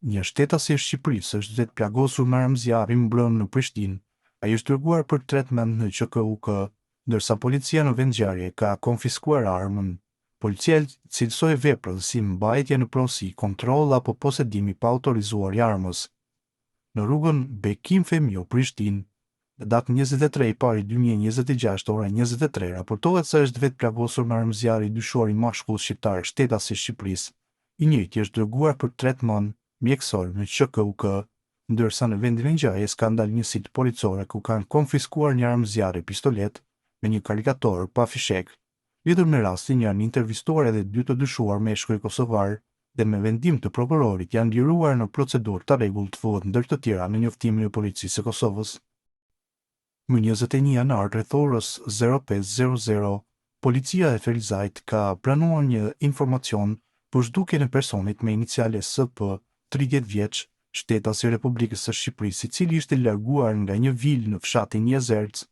Një shtetasi i Shqipërisë është vetë plagosur me armëzjarri mbrëmë në Prishtinë. Ai është dërguar për tretment në QKUK, ndërsa policia në vendngjarje ka konfiskuar armën. Policia cilësoi veprën si mbajtje në pronësi, kontroll apo posedimi pa autorizuar i armës. Në rrugën Bekim Fëmijë, Prishtinë, në datën 23 i pari 2026 ora 23 raportohet se është vetë plagosur me armëzjarri dyshuar i mashkull shqiptar shtetasi i Shqipërisë. I njëjti është dërguar për tretment mjekësor në QKUK, ndërsa në vendin e ngjarjes ka ndalë një sit policore ku kanë konfiskuar një armëzjarri pistolet me një karikator pa fishek. Lidhur me rastin janë intervistuar edhe dy të dyshuar meshkuj kosovar dhe me vendim të prokurorit janë liruar në procedurë të rregullt ndër të tjera në njoftimin e policisë së Kosovës. Më 21 janar rreth orës 05:00, policia e Ferizajt ka pranuar një informacion për zhdukjen e personit me iniciale SP, 30 vjeç, shtetasi i Republikës së Shqipërisë, i cili ishte larguar nga një vilë në fshatin Jezerc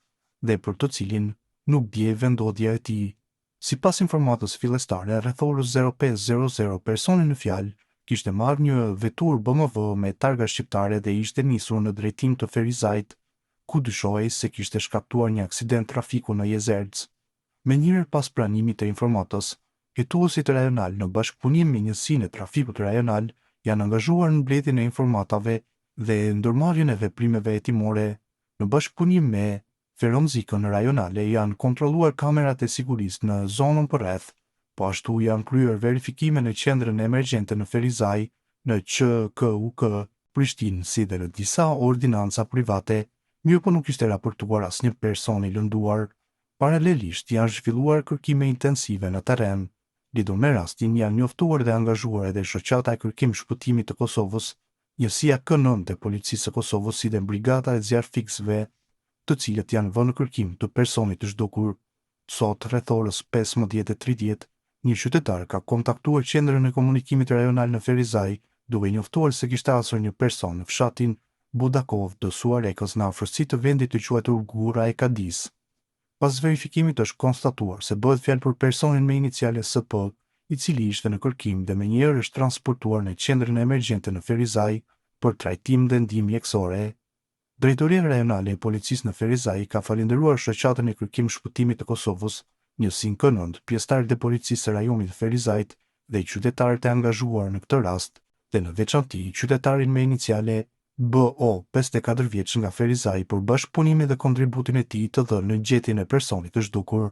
dhe për të cilin nuk dje vendodhja e tij. Sipas informatës fillestare, rreth orës 05:00, personi në fjalë kishte marrë një vetur BMW me targa shqiptare dhe ishte nisur në drejtim të Ferizajt, ku dyshohej se kishte shkaktuar një aksident trafiku në Jezerc. Me njëherë pas pranimit të informatës, hetuesit rajonal në bashkëpunim me njësinë e trafikut rajonal janë angazhuar në mbledhjen e informatave dhe ndërmarrjen e veprimeve hetimore. Në bashkëpunim me Feromzikën rajonale janë kontrolluar kamerat e sigurisë në zonën përreth, po ashtu janë kryer verifikime në qendrën emergjente në Ferizaj, në QKUK Prishtinë, si dhe në disa ordinanca private, mirë po nuk ishte raportuar asnjë person i lënduar. Paralelisht janë zhvilluar kërkime intensive në terren. Lidhur me rastin janë njoftuar dhe angazhuar edhe shoqata e kërkim shpëtimit të Kosovës, njësia K9 të policisë së Kosovës si dhe brigada e zjarrfiksëve, të cilët janë vënë në kërkim të personit të zhdukur. Sot rreth orës 15:30, një qytetar ka kontaktuar qendrën e komunikimit rajonal në Ferizaj, duke njoftuar se kishte hasur një person në fshatin Budakov të Suarekës në afërsi të vendit të quajtur Gura e Kadis. Pas verifikimit është konstatuar se bëhet fjalë për personin me iniciale SP, i cili ishte në kërkim dhe menjëherë është transportuar në qendrën emergjente në Ferizaj për trajtim dhe ndihmë mjekësore. Drejtoria rajonale e policisë në Ferizaj ka falendëruar shoqatën e kërkim shpëtimit të Kosovës, njësinë K9, pjesëtarët e policisë së rajonit të Ferizajt dhe qytetarët e angazhuar në këtë rast, dhe në veçanti qytetarin me iniciale BO, 54 vjeç nga Ferizaj, për bashkëpunimin dhe kontributin e tij të dhënë në gjetjen e personit të zhdukur.